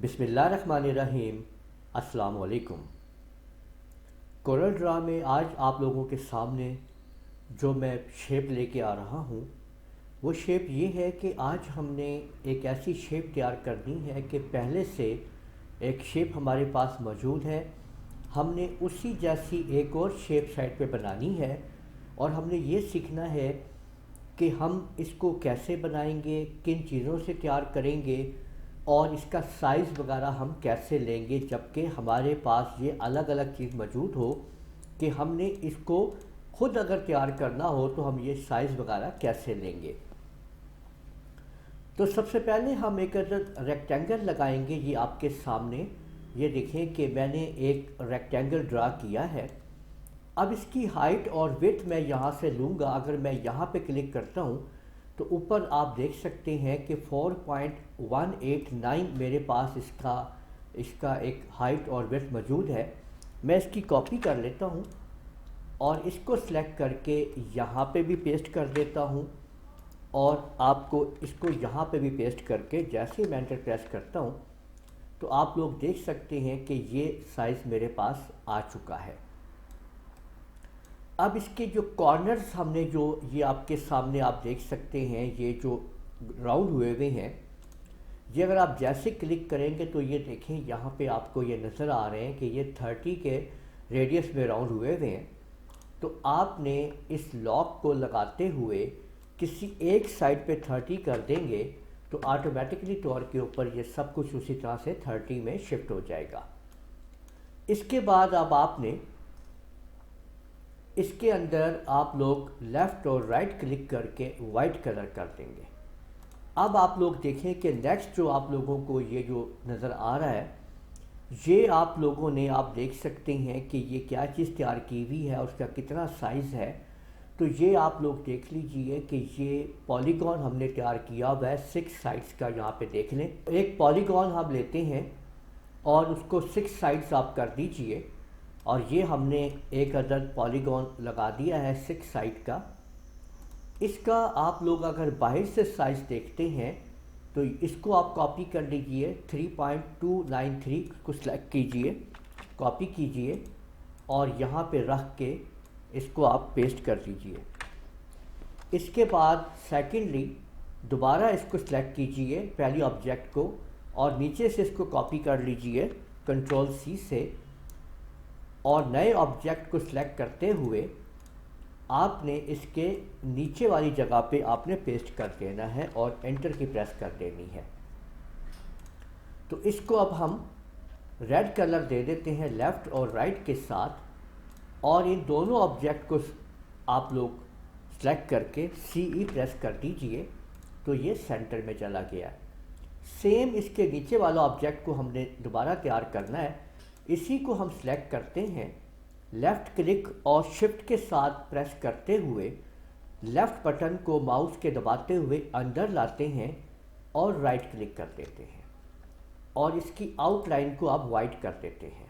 बिस्मिल्लाहिर्रहमानिर्रहीम। अस्सलाम वालेकुम। कोरल ड्रा में आज आप लोगों के सामने जो मैं शेप लेके आ रहा हूँ वो शेप ये है कि आज हमने एक ऐसी शेप तैयार करनी है कि पहले से एक शेप हमारे पास मौजूद है, हमने उसी जैसी एक और शेप साइड पे बनानी है और हमने ये सीखना है कि हम इसको कैसे बनाएंगे, किन चीज़ों से तैयार करेंगे और इसका साइज़ वगैरह हम कैसे लेंगे, जबकि हमारे पास ये अलग अलग चीज़ मौजूद हो कि हमने इसको खुद अगर तैयार करना हो तो हम ये साइज़ वगैरह कैसे लेंगे। तो सबसे पहले हम एक रेक्टेंगल लगाएंगे। ये आपके सामने ये देखें कि मैंने एक रेक्टेंगल ड्रा किया है। अब इसकी हाइट और विड्थ मैं यहाँ से लूँगा। अगर मैं यहाँ पे क्लिक करता हूँ तो ऊपर आप देख सकते हैं कि 4.189 मेरे पास इसका एक हाइट और विड्थ मौजूद है। मैं इसकी कॉपी कर लेता हूँ और इसको सिलेक्ट करके यहाँ पे भी पेस्ट कर देता हूँ और आपको इसको यहाँ पे भी पेस्ट करके जैसे मैं एंटर प्रेस करता हूँ तो आप लोग देख सकते हैं कि ये साइज़ मेरे पास आ चुका है। अब इसके जो कॉर्नर्स हमने जो ये आपके सामने आप देख सकते हैं, ये जो राउंड हुए हुए हैं, ये अगर आप जैसे क्लिक करेंगे तो ये देखें यहाँ पे आपको ये नज़र आ रहे हैं कि ये 30 के रेडियस में राउंड हुए हुए हैं। तो आपने इस लॉक को लगाते हुए किसी एक साइड पे 30 कर देंगे तो ऑटोमेटिकली तौर के ऊपर ये सब कुछ उसी तरह से 30 में शिफ्ट हो जाएगा। इसके बाद अब आपने इसके अंदर आप लोग लेफ़्ट और राइट क्लिक करके वाइट कलर कर देंगे। अब आप लोग देखें कि नेक्स्ट जो आप लोगों को ये जो नज़र आ रहा है, ये आप लोगों ने आप देख सकते हैं कि ये क्या चीज़ तैयार की हुई है, उसका कितना साइज़ है। तो ये आप लोग देख लीजिए कि ये पॉलीगॉन हमने तैयार किया हुआ है 6 साइड्स का। यहाँ पे देख लें, एक पॉलीगॉन हम लेते हैं और उसको 6 साइड्स आप कर दीजिए और ये हमने एक अदद पॉलीगॉन लगा दिया है 6 साइड का। इसका आप लोग अगर बाहर से साइज़ देखते हैं तो इसको आप कॉपी कर लीजिए, 3.293 को सिलेक्ट कीजिए, कॉपी कीजिए और यहाँ पे रख के इसको आप पेस्ट कर दीजिए। इसके बाद सेकेंडली दोबारा इसको सिलेक्ट कीजिए पहली ऑब्जेक्ट को और नीचे से इसको कॉपी कर लीजिए कंट्रोल C से और नए ऑब्जेक्ट को सिलेक्ट करते हुए आपने इसके नीचे वाली जगह पे आपने पेस्ट कर देना है और एंटर की प्रेस कर देनी है। तो इसको अब हम रेड कलर दे देते हैं लेफ़्ट और राइट के साथ और इन दोनों ऑब्जेक्ट को आप लोग सेलेक्ट करके CE प्रेस कर दीजिए तो ये सेंटर में चला गया। सेम इसके नीचे वाला ऑब्जेक्ट को हमने दोबारा तैयार करना है। इसी को हम सिलेक्ट करते हैं, लेफ़्ट क्लिक और शिफ्ट के साथ प्रेस करते हुए लेफ़्ट बटन को माउस के दबाते हुए अंदर लाते हैं और राइट क्लिक कर देते हैं और इसकी आउटलाइन को आप वाइट कर देते हैं।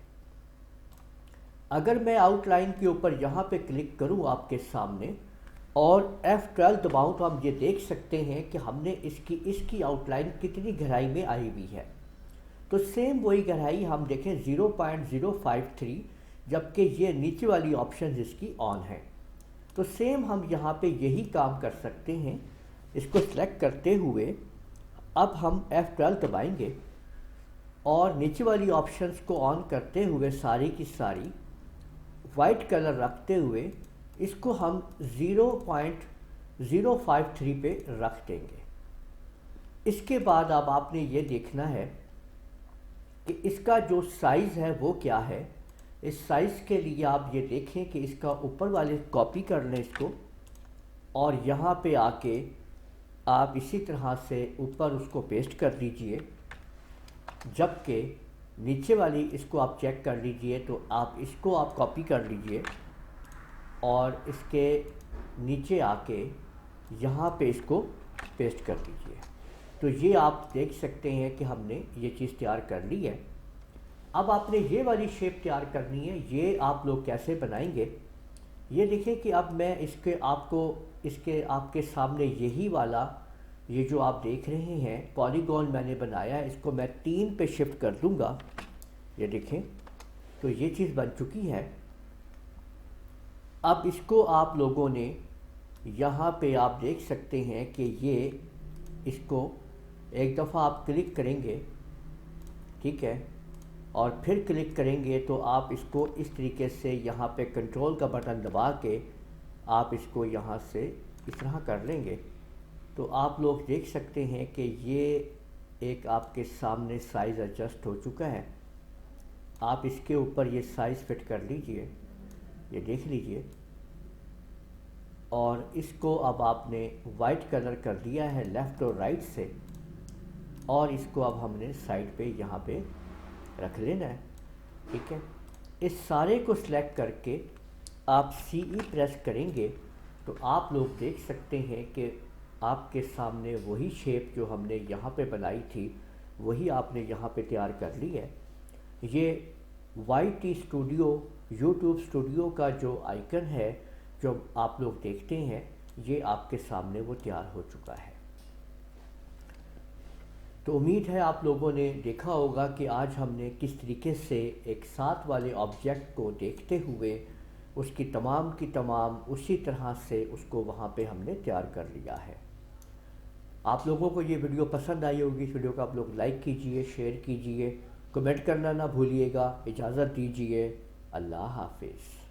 अगर मैं आउटलाइन के ऊपर यहाँ पे क्लिक करूँ आपके सामने और F12 दबाऊँ तो हम ये देख सकते हैं कि हमने इसकी आउटलाइन कितनी गहराई में आई हुई है। तो सेम वही गहराई हम देखें 0.053, जबकि ये नीचे वाली ऑप्शन इसकी ऑन है। तो सेम हम यहाँ पे यही काम कर सकते हैं। इसको सिलेक्ट करते हुए अब हम F12 दबाएंगे और नीचे वाली ऑप्शंस को ऑन करते हुए सारी की सारी वाइट कलर रखते हुए इसको हम 0.053 पे रख देंगे। इसके बाद अब आपने ये देखना है कि इसका जो साइज़ है वो क्या है। इस साइज़ के लिए आप ये देखें कि इसका ऊपर वाले कॉपी कर लें इसको और यहाँ पे आके आप इसी तरह से ऊपर उसको पेस्ट कर दीजिए, जबकि नीचे वाली इसको आप चेक कर लीजिए तो आप इसको आप कॉपी कर लीजिए और इसके नीचे आके यहाँ पे इसको पेस्ट कर दीजिए। तो ये आप देख सकते हैं कि हमने ये चीज़ तैयार कर ली है। अब आपने ये वाली शेप तैयार करनी है। ये आप लोग कैसे बनाएंगे ये देखें कि अब मैं इसके आपके सामने यही वाला ये जो आप देख रहे हैं पॉलीगॉन मैंने बनाया है, इसको मैं 3 पे शिफ्ट कर दूंगा। ये देखें तो ये चीज़ बन चुकी है। अब इसको आप लोगों ने यहाँ पे आप देख सकते हैं कि ये इसको एक दफ़ा आप क्लिक करेंगे, ठीक है, और फिर क्लिक करेंगे तो आप इसको इस तरीके से यहाँ पे कंट्रोल का बटन दबा के आप इसको यहाँ से इस तरह कर लेंगे तो आप लोग देख सकते हैं कि ये एक आपके सामने साइज़ एडजस्ट हो चुका है। आप इसके ऊपर ये साइज़ फिट कर लीजिए, ये देख लीजिए, और इसको अब आपने वाइट कलर कर दिया है लेफ़्ट और राइट से, और इसको अब हमने साइड पे यहाँ पे रख लेना है, ठीक है। इस सारे को सिलेक्ट करके आप CE प्रेस करेंगे तो आप लोग देख सकते हैं कि आपके सामने वही शेप जो हमने यहाँ पे बनाई थी वही आपने यहाँ पे तैयार कर ली है। ये YT स्टूडियो यूट्यूब स्टूडियो का जो आइकन है जो आप लोग देखते हैं ये आपके सामने वो तैयार हो चुका है। तो उम्मीद है आप लोगों ने देखा होगा कि आज हमने किस तरीके से एक साथ वाले ऑब्जेक्ट को देखते हुए उसकी तमाम की तमाम उसी तरह से उसको वहाँ पे हमने तैयार कर लिया है। आप लोगों को ये वीडियो पसंद आई होगी। इस वीडियो को आप लोग लाइक कीजिए, शेयर कीजिए, कमेंट करना ना भूलिएगा। इजाज़त दीजिए, अल्लाह हाफिज़।